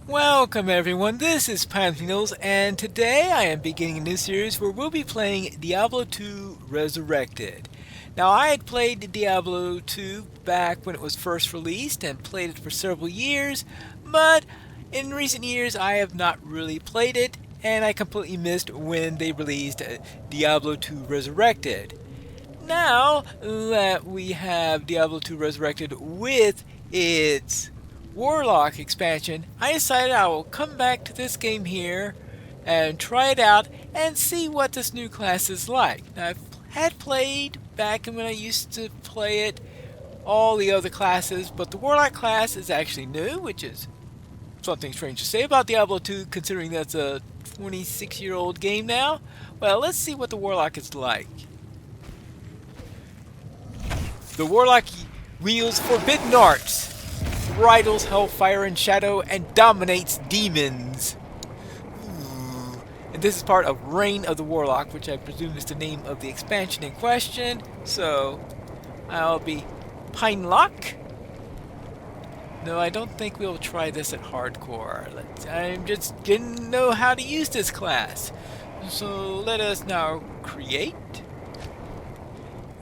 Welcome everyone, this is Pineleaf, and today I am beginning a new series where we'll be playing Diablo 2 Resurrected. Now I had played Diablo 2 back when it was first released and played it for several years, but in recent years I have not really played it, and I completely missed when they released Diablo 2 Resurrected. Now that we have Diablo 2 Resurrected with its Warlock expansion, I decided I will come back to this game here and try it out and see what this new class is like. Now, I've had played back when I used to play it all the other classes, but the Warlock class is actually new, which is something strange to say about Diablo 2 considering that's a 26-year-old game now. Well, let's see what the Warlock is like. The Warlock wields forbidden arts, bridles hellfire and shadow, and dominates demons. And this is part of Reign of the Warlock, which I presume is the name of the expansion in question. So, I'll be Pinelock. No, I don't think we'll try this at hardcore. I'm just getting to know how to use this class. So let us now create.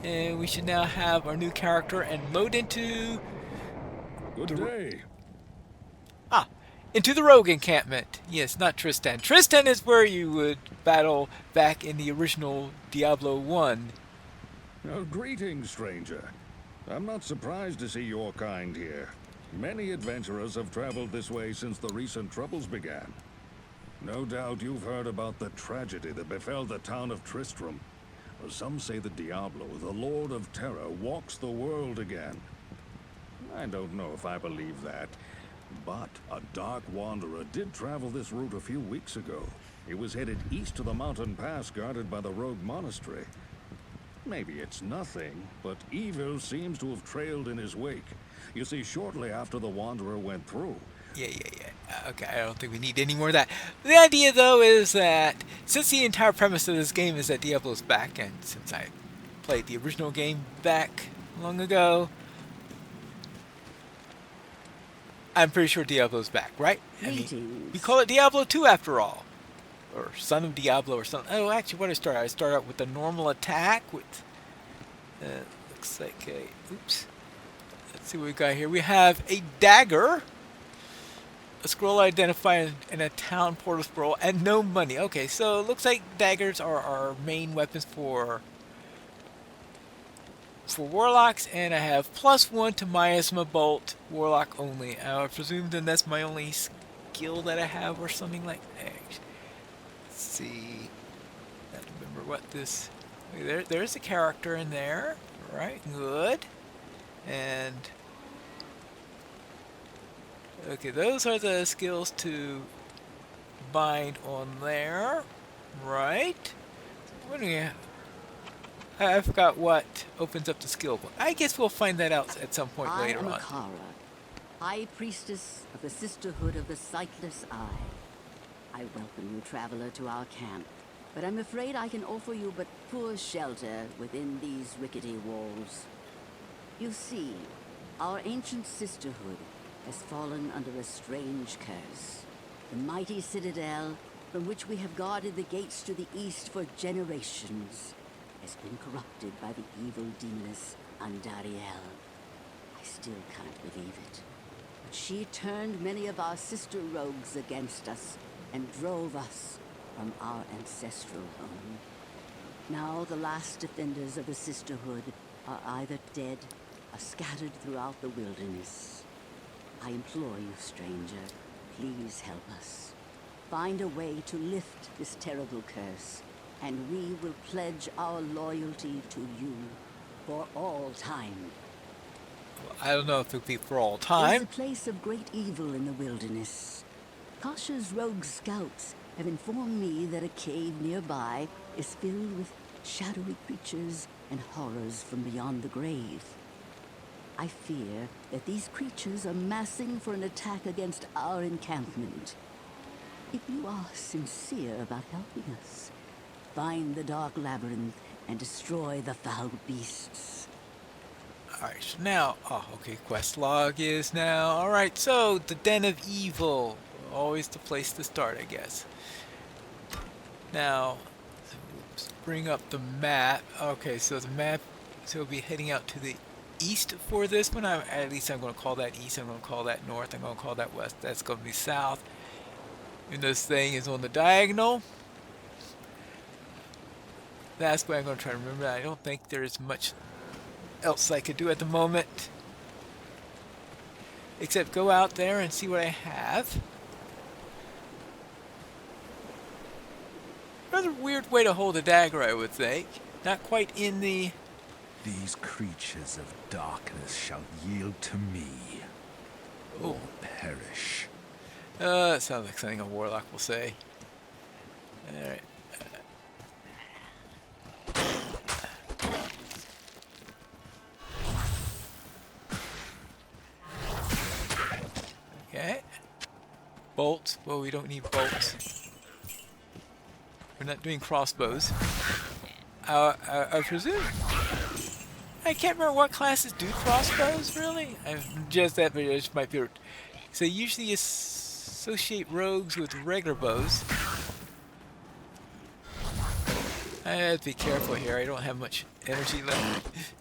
And we should now have our new character and load into Good the day. ah into the rogue encampment. Yes, not Tristan. Tristan is where you would battle back in the original Diablo 1. Greetings, stranger. I'm not surprised to see your kind here. Many adventurers have traveled this way since the recent troubles began. No doubt you've heard about the tragedy that befell the town of Tristram. Some say that Diablo, the Lord of Terror, walks the world again. I don't know if I believe that, but a dark wanderer did travel this route a few weeks ago. He was headed east to the mountain pass guarded by the rogue monastery. Maybe it's nothing, but evil seems to have trailed in his wake. You see, shortly after the wanderer went through, Yeah. Okay, I don't think we need any more of that. The idea, though, is that since the entire premise of this game is that Diablo's back, and since I played the original game back long ago, I'm pretty sure Diablo's back, right? I mean, we Greetings. call it Diablo 2 after all. Or Son of Diablo or something. Oh, actually, what did I start? I start out with the normal attack with. Looks like a. Oops. Let's see what we got here. We have a dagger, a scroll identifier, and a town portal scroll, and no money. Okay, so it looks like daggers are our main weapons for warlocks, and I have +1 to miasma bolt, warlock only. I presume then that's my only skill that I have, or something like that. Let's see. I have to remember what this. There's a character in there. Right, good. And okay, those are the skills to bind on there. Right. What do we have? I forgot what opens up the skill book. I guess we'll find that out at some point I later am on. Akara, High Priestess of the Sisterhood of the Sightless Eye. I welcome you, traveler, to our camp, but I'm afraid I can offer you but poor shelter within these rickety walls. You see, our ancient sisterhood has fallen under a strange curse. The mighty citadel, from which we have guarded the gates to the east for generations, has been corrupted by the evil demoness Andariel. I still can't believe it. But she turned many of our sister rogues against us and drove us from our ancestral home. Now the last defenders of the sisterhood are either dead or scattered throughout the wilderness. I implore you, stranger, please help us. Find a way to lift this terrible curse, and we will pledge our loyalty to you for all time. I don't know if it'll be for all There's a time. place of great evil in the wilderness. Kasha's rogue scouts have informed me that a cave nearby is filled with shadowy creatures and horrors from beyond the grave. I fear that these creatures are massing for an attack against our encampment. If you are sincere about helping us, find the dark labyrinth and destroy the foul beasts. Alright, so now, okay, quest log is now. Alright, so the Den of Evil. always the place to start, I guess. Now, let's bring up the map. Okay, so the map, so we'll be heading out to the east for this one. At least I'm going to call that east. I'm going to call that north. I'm going to call that west. That's going to be south. And this thing is on the diagonal. That's what I'm going to try to remember. I don't think there's much else I could do at the moment, except go out there and see what I have. Rather weird way to hold a dagger, I would think. Not quite in the... These creatures of darkness shall yield to me, or perish. That sounds like something a warlock will say. Alright. Okay. Bolts. Well, we don't need bolts. We're not doing crossbows. I presume. I can't remember what classes do crossbows, really. Just that, but it might be. So usually associate rogues with regular bows. I have to be careful here. I don't have much energy left.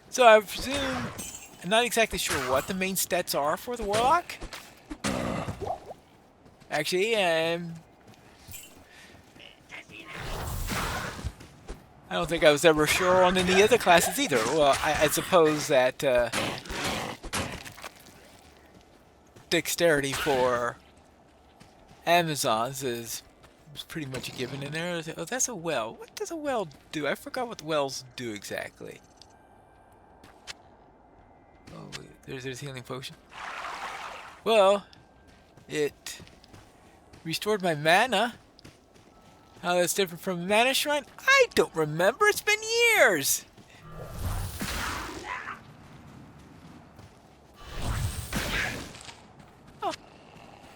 So I presume, I'm not exactly sure what the main stats are for the warlock. Actually, I don't think I was ever sure on any other classes either. Well, I suppose that dexterity for Amazons is pretty much a given in there. Oh, that's a well. What does a well do? I forgot what wells do exactly. Oh, there's healing potion. Well, it restored my mana. How that's different from a mana shrine? I don't remember. It's been years. Oh,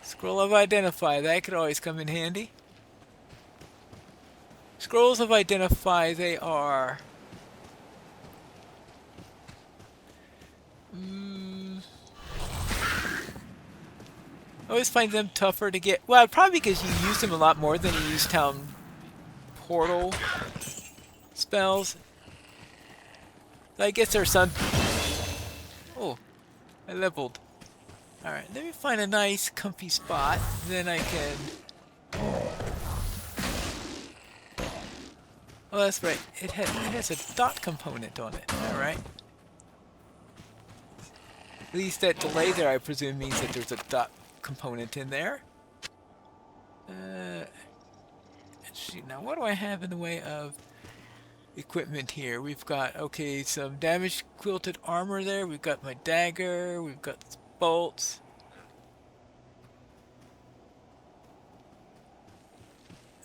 scroll of identify. That could always come in handy. Scrolls of identify. They are. I always find them tougher to get. Well, probably because you use them a lot more than you use town portal spells. I guess there's some. Oh, I leveled. Alright, let me find a nice, comfy spot. Then I can. Oh, that's right. It has a dot component on it. Alright. At least that delay there, I presume, means that there's a dot component in there. Let's see. Now, what do I have in the way of equipment here? We've got, okay, some damaged quilted armor there. We've got my dagger. We've got bolts.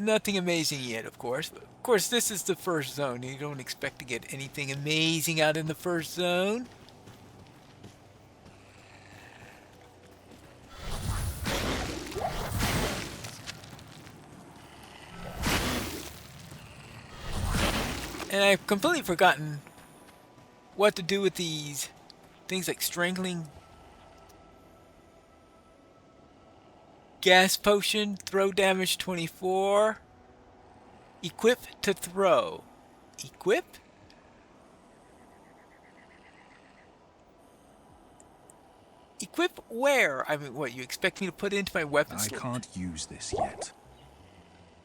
Nothing amazing yet, of course. But of course, this is the first zone. You don't expect to get anything amazing out in the first zone. And I've completely forgotten what to do with these things like strangling, gas potion, throw damage 24, equip to throw. Equip? Equip where? I mean, what, you expect me to put it into my weapon I slot? can't use this yet.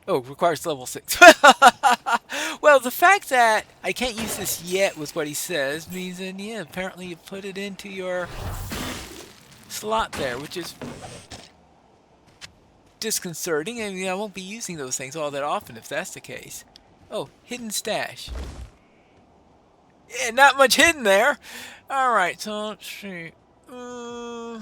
Oh, requires level 6. Well, the fact that I can't use this yet with what he says means that, yeah, apparently you put it into your slot there, which is disconcerting. I mean, I won't be using those things all that often if that's the case. Oh, hidden stash. Yeah, not much hidden there. Alright, so let's see. I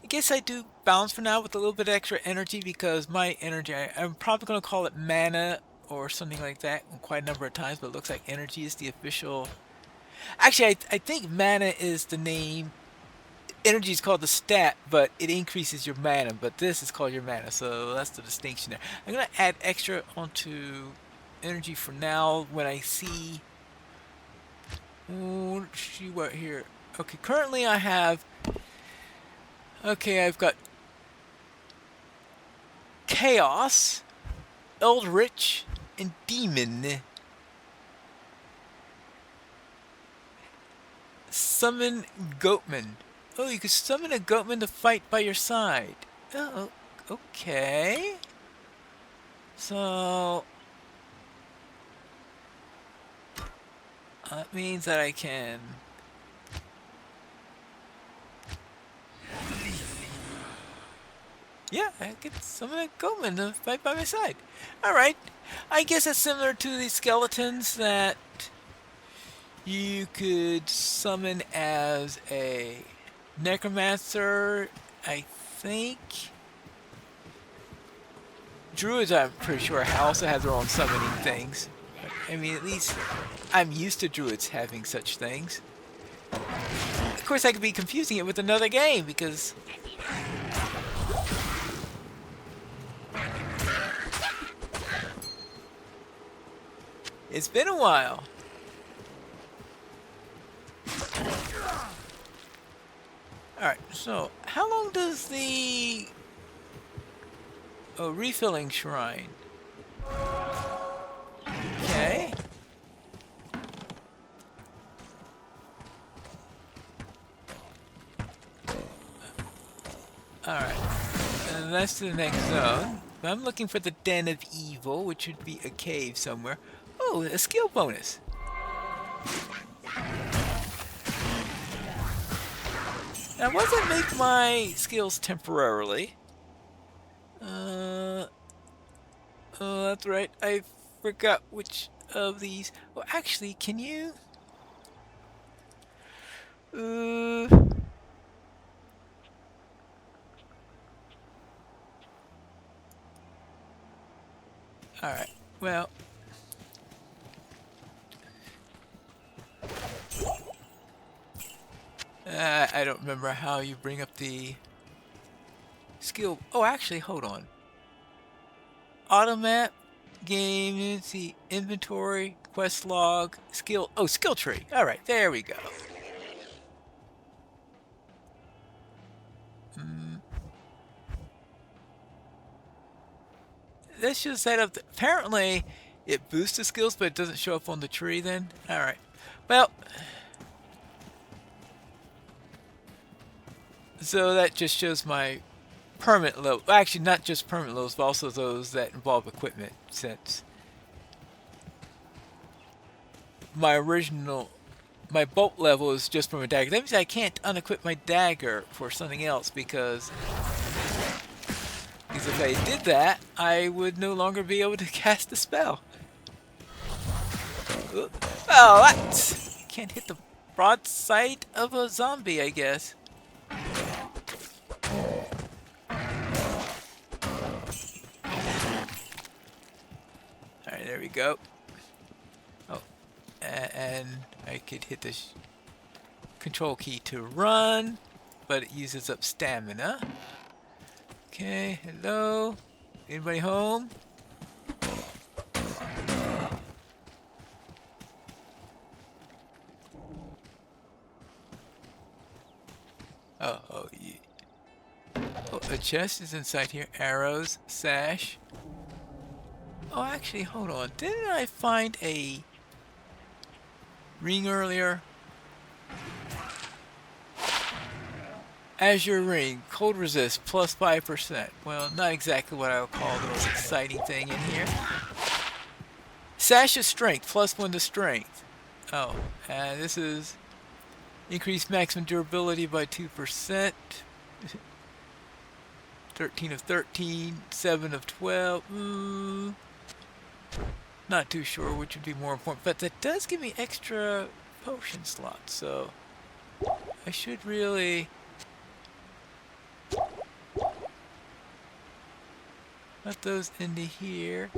guess I do balance for now with a little bit of extra energy because my energy, I'm probably going to call it mana or something like that quite a number of times, but it looks like energy is the official. Actually, I think mana is the name. Energy is called the stat, but it increases your mana, but this is called your mana, so that's the distinction there. I'm going to add extra onto energy for now when I see. Oh, let's see what here. Okay, currently I have... Okay, I've got Chaos, Eldritch, and Demon. Summon Goatman. Oh, you can summon a Goatman to fight by your side. Oh, okay. So... that means that I can... Yeah, I can summon a Goatman to fight by my side. Alright. I guess it's similar to the skeletons that you could summon as a necromancer, I think. Druids, I'm pretty sure, also have their own summoning things. I mean, at least I'm used to druids having such things. Of course, I could be confusing it with another game because... It's been a while. Alright, so how long does the refilling shrine? Okay. Alright. And that's the next zone. I'm looking for the Den of Evil, which would be a cave somewhere. Oh, a skill bonus. Now, what does it make my skills temporarily? Oh, that's right. I forgot which of these. Well, actually, can you? Alright. Well. I don't remember how you bring up the skill. Oh, actually, hold on. Automap, game, let's see, inventory, quest log, skill. Oh, skill tree. All right, there we go. Let's just set up. Apparently, it boosts the skills, but it doesn't show up on the tree. Then, all right. Well. So that just shows my permanent level. Actually, not just permanent levels, but also those that involve equipment, since my bolt level is just from a dagger. That means I can't unequip my dagger for something else because if I did that, I would no longer be able to cast the spell. Oh, what? Can't hit the broadside of a zombie, I guess. Alright, there we go. Oh, and I could hit the control key to run, but it uses up stamina. Okay, hello? Anybody home? Oh, yeah. Oh, a chest is inside here. Arrows, sash. Oh, actually, hold on. Didn't I find a ring earlier? Azure ring, cold resist, plus 5%. Well, not exactly what I would call the most exciting thing in here. Sash of strength, plus 1 to strength. Oh, and this is increased maximum durability by 2%. 13 of 13, 7 of 12. Not too sure which would be more important, but that does give me extra potion slots, so I should really put those into here.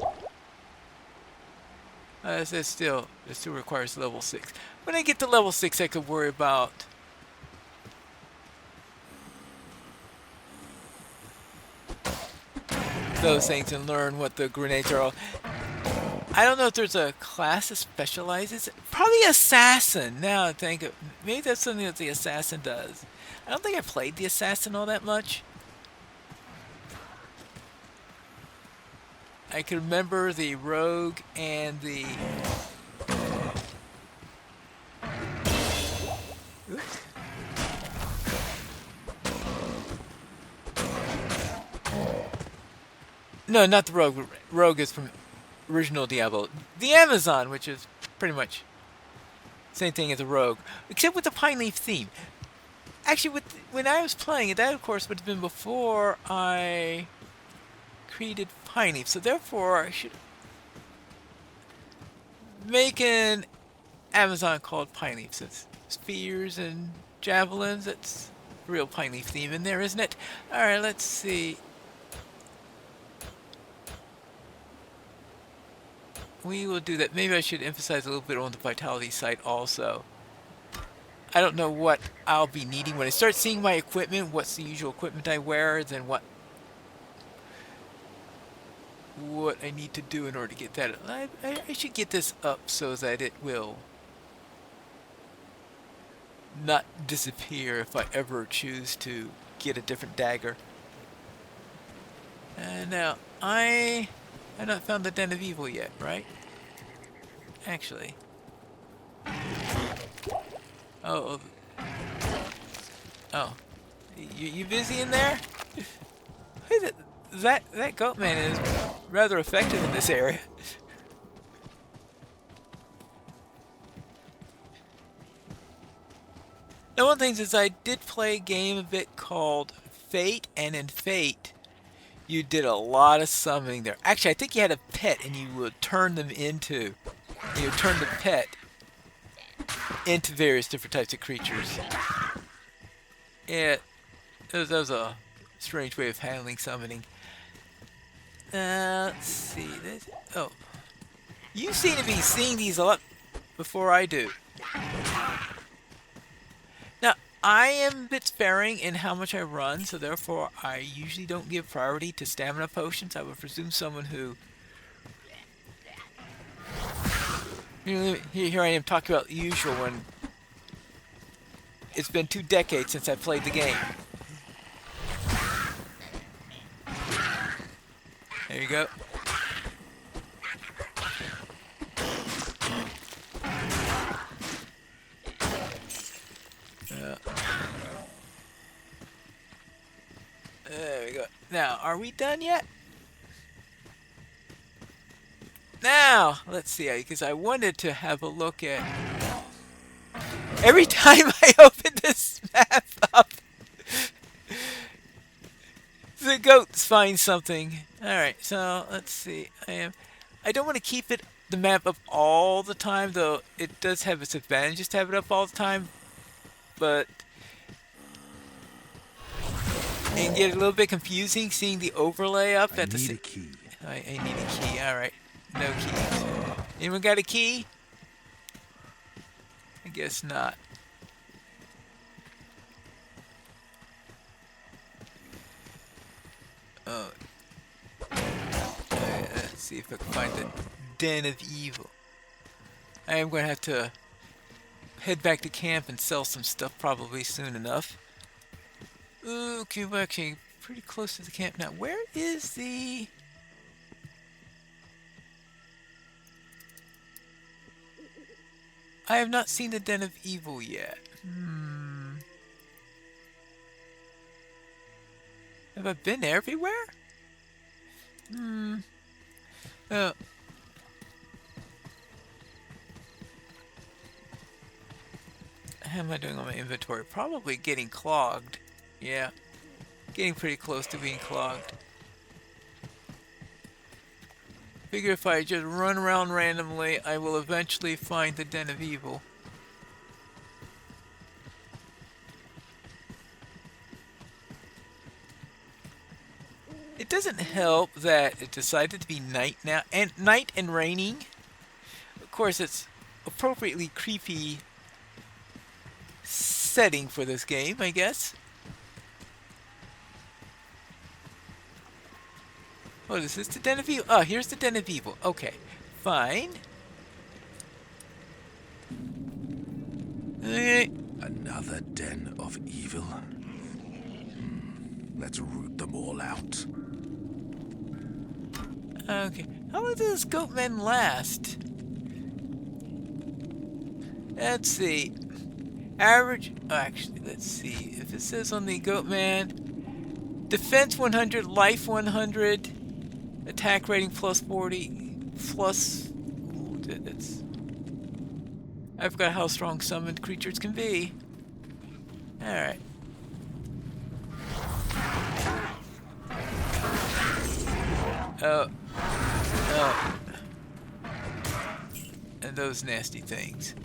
It still requires level 6. When I get to level 6, I could worry about those things and learn what the grenades are all. I don't know if there's a class that specializes. Probably assassin. Now I think maybe that's something that the assassin does. I don't think I played the assassin all that much. I can remember the rogue and the. Oops. No, not the rogue. Rogue is from original Diablo. The Amazon, which is pretty much same thing as a rogue, except with the pine leaf theme. Actually, when I was playing it, that of course would have been before I created pine leaf. So therefore, I should make an Amazon called pine leaf. Since spears and javelins, that's real pine leaf theme in there, isn't it? All right, let's see. We will do that. Maybe I should emphasize a little bit on the vitality side also. I don't know what I'll be needing when I start seeing my equipment. What's the usual equipment I wear? Then what I need to do in order to get that. I should get this up so that it will not disappear if I ever choose to get a different dagger. And now I have not found the Den of Evil yet, right? Actually. Oh. Oh. You busy in there? That goat man is rather effective in this area. Now, one of the things is I did play a game a bit called Fate, and in Fate, you did a lot of summoning there. Actually, I think you had a pet, and you would turn them into. You would turn the pet into various different types of creatures. Yeah, that was a strange way of handling summoning. Let's see this. Oh, you seem to be seeing these a lot before I do. Now, I am a bit sparing in how much I run, so therefore I usually don't give priority to stamina potions. I would presume someone who... Here I am talking about the usual one. It's been 2 decades since I played the game. There you go. There we go. Now, are we done yet? Now, let's see, because I wanted to have a look at... Every time I open this map up, the goats find something. Alright, so let's see. I don't want to keep the map up all the time, though it does have its advantages to have it up all the time. But it can get a little bit confusing seeing the overlay up at the... I need a key. I need a key, alright. No keys. Anyone got a key? I guess not. Oh. Let's see if I can find the Den of Evil. I am going to have to head back to camp and sell some stuff probably soon enough. Ooh, okay, we're actually pretty close to the camp now. Where is the... I have not seen the Den of Evil yet. Have I been everywhere? Oh. How am I doing on my inventory? Probably getting clogged. Yeah. Getting pretty close to being clogged. Figure if I just run around randomly, I will eventually find the Den of Evil. It doesn't help that it decided to be night now, and night and raining. Of course, it's appropriately creepy setting for this game, I guess. What is this? The Den of Evil? Oh, here's the Den of Evil. Okay. fine. Okay. Another den of evil. Let's root them all out. Okay. How long does this goatman last? Let's see. Average. Oh, actually, let's see. If it says on the goatman, defense 100, life 100, attack rating plus 40, plus. Ooh, that's. I forgot how strong summoned creatures can be. Alright. Oh. Oh. And those nasty things.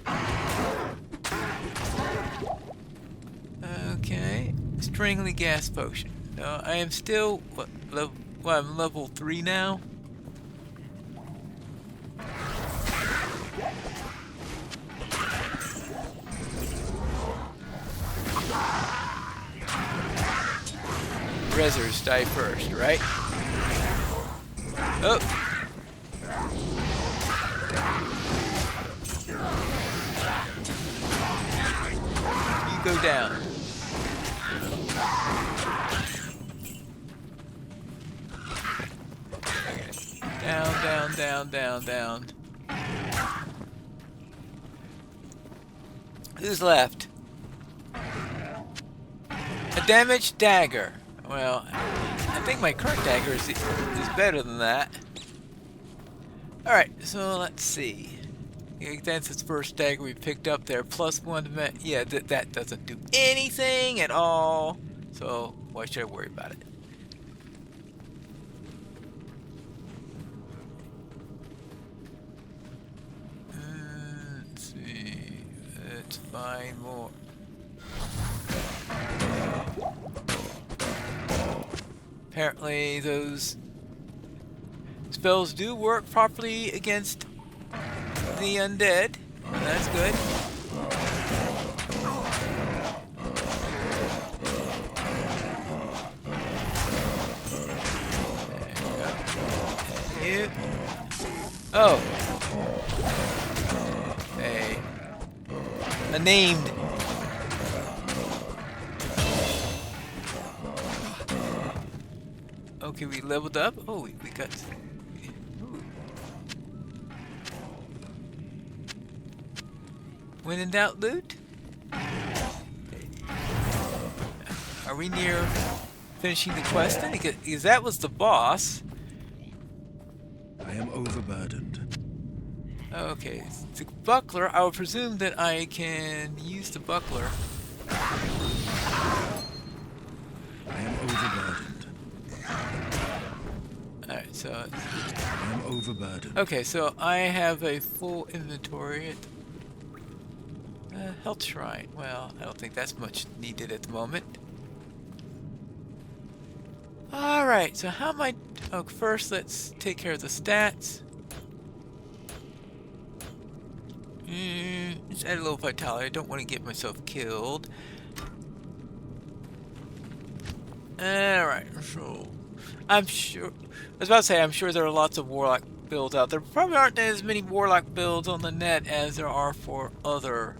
Okay. Stringly gas potion. No, I am still. What, level, well, I'm level 3 now. Rezzers die first, right? Oh! You go down. Okay. Down, down, down, down, down. Who's left? A damaged dagger. Well, I think my current dagger is better than that. Alright, so let's see. That's his first dagger we picked up there. Plus 1 to yeah, that doesn't do anything at all. So, why should I worry about it? Let's see. Let's find more. Apparently those spells do work properly against the undead. That's good. There you go. Oh. A named. Okay, we leveled up. Oh, we got. Ooh. When in doubt, loot. Are we near finishing the quest then? Because that was the boss. I am overburdened. Okay, the buckler. I would presume that I can use the buckler. I am overburdened. Alright, so. I am overburdened. Okay, so I have a full inventory. Health shrine. Well, I don't think that's much needed at the moment. Alright, so how am I. Oh, first, let's take care of the stats. Let's add a little vitality. I don't want to get myself killed. Alright, so. I'm sure. I was about to say, I'm sure there are lots of Warlock builds out there. Probably aren't as many Warlock builds on the net as there are for other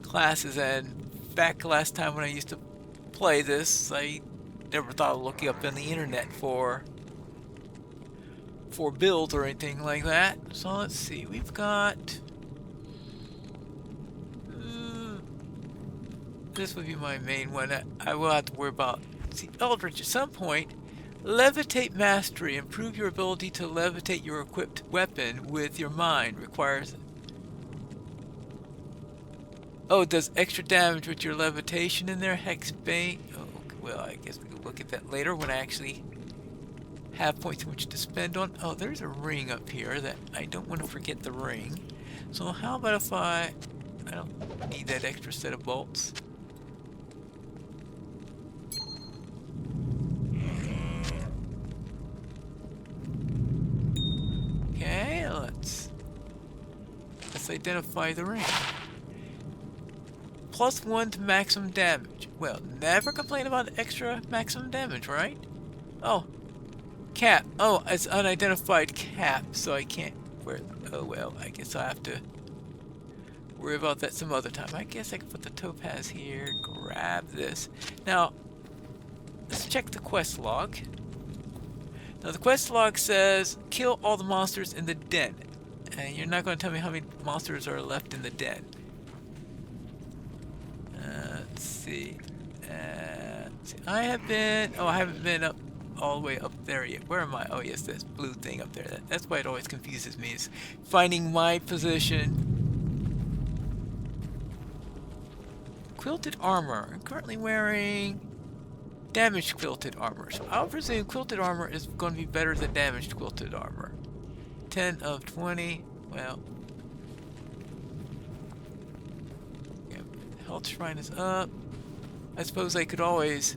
classes. And back last time when I used to play this, I never thought of looking up on the internet for builds or anything like that. So let's see. We've got. This would be my main one. I will have to worry about. See, Eldritch at some point. Levitate Mastery. Improve your ability to levitate your equipped weapon with your mind. Requires. Oh, it does extra damage with your levitation in there. Hexbane. Oh, okay. Well, I guess we can look at that later when I actually have points in which to spend on. Oh, there's a ring up here that I don't want to forget the ring. So how about if I don't need that extra set of bolts. Okay, let's identify the ring. +1 to maximum damage. Well, never complain about extra maximum damage, right? Oh, cap. Oh, it's unidentified cap, so I can't wear Oh well, I guess I'll have to worry about that some other time. I guess I can put the topaz here, grab this. Now, let's check the quest log. Now the quest log says, kill all the monsters in the den. And you're not going to tell me how many monsters are left in the den. Let's see. I haven't been up all the way up there yet. Where am I? Oh yes, this blue thing up there. That's why it always confuses me, is finding my position. Quilted armor. I'm currently wearing damaged quilted armor. So I'll presume quilted armor is going to be better than damaged quilted armor. 10 of 20. Well, yeah, health shrine is up. I suppose I could always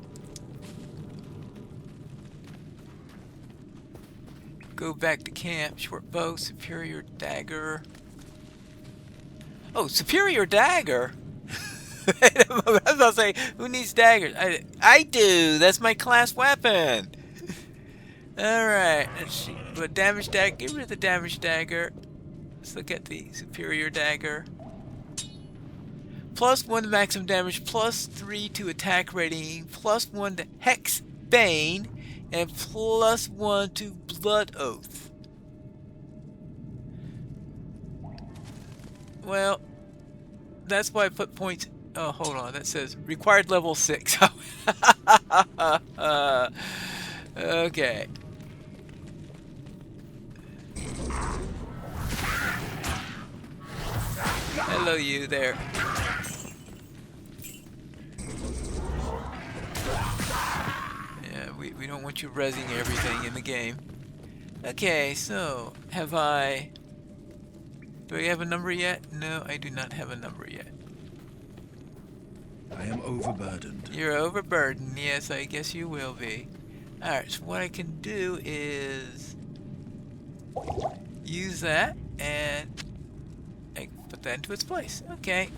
go back to camp. Short bow, superior dagger. Oh, superior dagger? I was about to say, who needs daggers? I do. That's my class weapon. Alright, let's see. But damage dagger, get rid of the damage dagger. Let's look at the superior dagger. +1 to maximum damage, +3 to attack rating, +1 to Hex Bane, and +1 to Blood Oath. Well, that's why I put points. Oh, hold on. That says required level 6. Okay. Hello, you there. Yeah, we don't want you rezzing everything in the game. Okay, so have I... Do I have a number yet? No, I do not have a number yet. I am overburdened. You're overburdened. Yes, I guess you will be. Alright, so what I can do is use that and I put that into its place. Okay.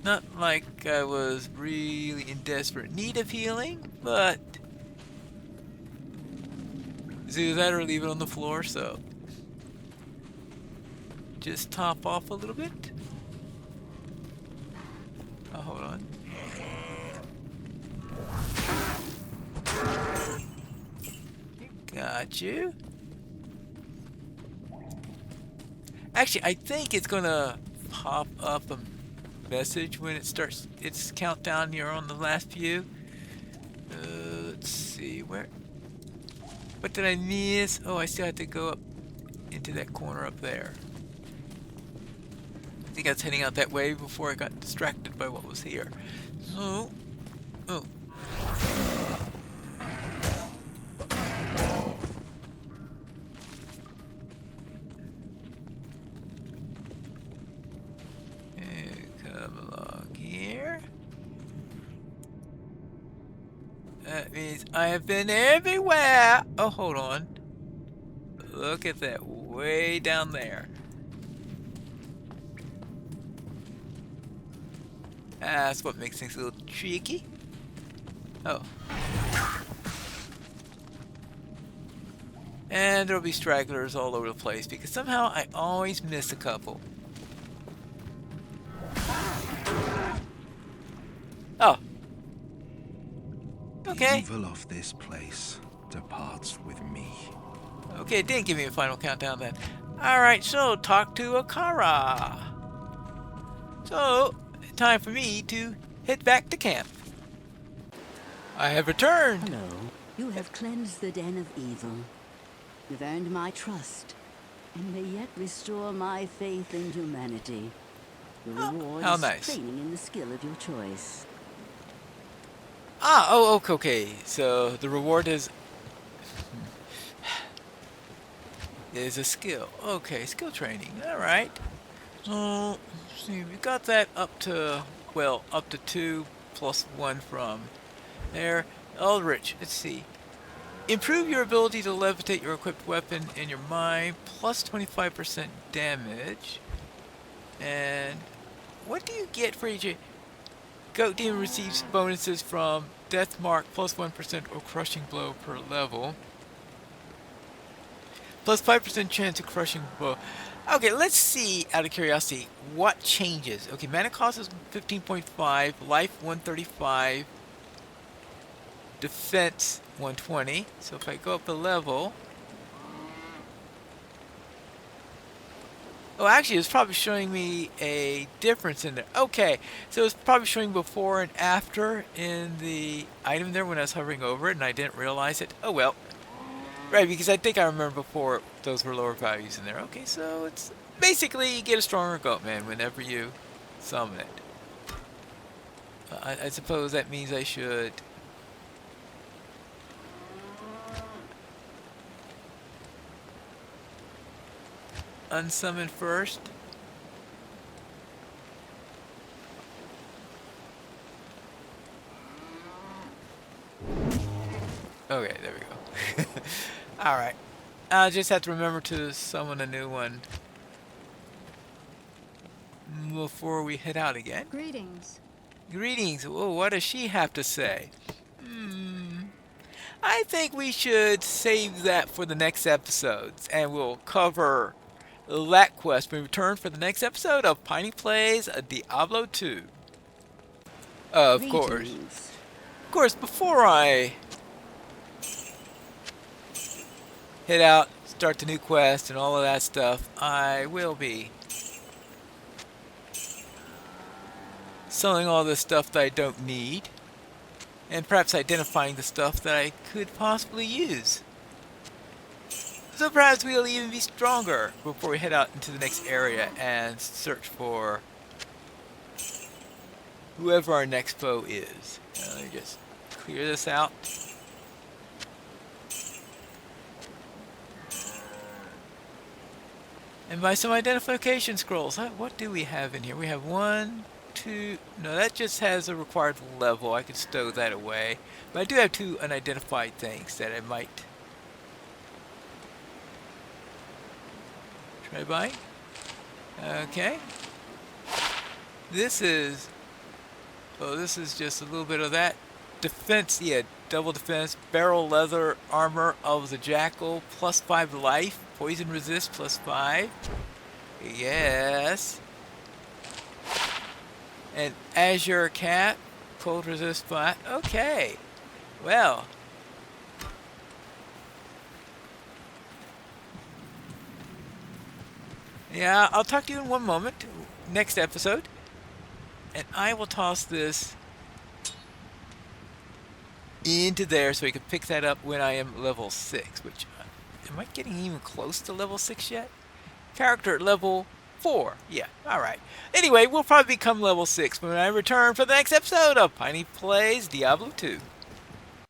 Not like I was really in desperate need of healing, but it's either that or leave it on the floor, so just top off a little bit. Oh, hold on. Got you. Actually, I think it's gonna pop up a message when it starts its countdown here on the last few. Let's see, what did I miss? Oh, I still have to go up into that corner up there. I think I was heading out that way before I got distracted by what was here. So, oh. Come along here. That means I have been everywhere. Oh, hold on. Look at that way down there. That's what makes things a little tricky. Oh. And there'll be stragglers all over the place because somehow I always miss a couple. Oh. Okay. The evil of this place departs with me. Okay, it didn't give me a final countdown then. Alright, so talk to Akara. So, time for me to head back to camp. I have returned. Hello. You have cleansed the den of evil. You've earned my trust, and may yet restore my faith in humanity. The reward how is nice. training in the skill of your choice. Ah, oh, okay. So the reward is a skill. Okay, skill training. All right. So let's see, we got that up to, well, up to 2 plus 1 from there. Eldritch. Let's see. Improve your ability to levitate your equipped weapon in your mind, plus 25% damage. And what do you get for each? Goat Demon receives bonuses from Death Mark plus 1% or Crushing Blow per level. Plus 5% chance of crushing bow. Okay, let's see, out of curiosity, what changes. Okay, mana cost is 15.5, life 135, defense 120. So if I go up a level... Oh, actually, it's probably showing me a difference in there. Okay, so it's probably showing before and after in the item there when I was hovering over it, and I didn't realize it. Oh, well. Right, because I think I remember before those were lower values in there. Okay, so it's basically you get a stronger goat man whenever you summon it. I suppose that means I should... unsummon first. Okay, there we go. Alright. I'll just have to remember to summon a new one before we head out again. Greetings. Greetings. Whoa, what does she have to say? I think we should save that for the next episodes, and we'll cover that quest when we return for the next episode of Piney Plays Diablo 2. Of course. Of course, before I head out, start the new quest and all of that stuff, I will be selling all the stuff that I don't need, and perhaps identifying the stuff that I could possibly use. So perhaps we'll even be stronger before we head out into the next area and search for whoever our next foe is. Let me just clear this out. And buy some identification scrolls. What do we have in here? We have 1, 2... No, that just has a required level. I could stow that away. But I do have 2 unidentified things that I might try buying. Okay. This is... Oh, this is just a little bit of that. Defense, yeah, double defense. Barrel leather armor of the jackal. Plus 5 life. Poison resist plus 5. Yes. And azure cat. Cold resist 5. Okay. Well. Yeah, I'll talk to you in one moment. Next episode. And I will toss this into there so we can pick that up when I am level 6. Which, am I getting even close to level 6 yet? Character at level 4. Yeah, alright. Anyway, we'll probably become level 6 when I return for the next episode of Piney Plays Diablo 2.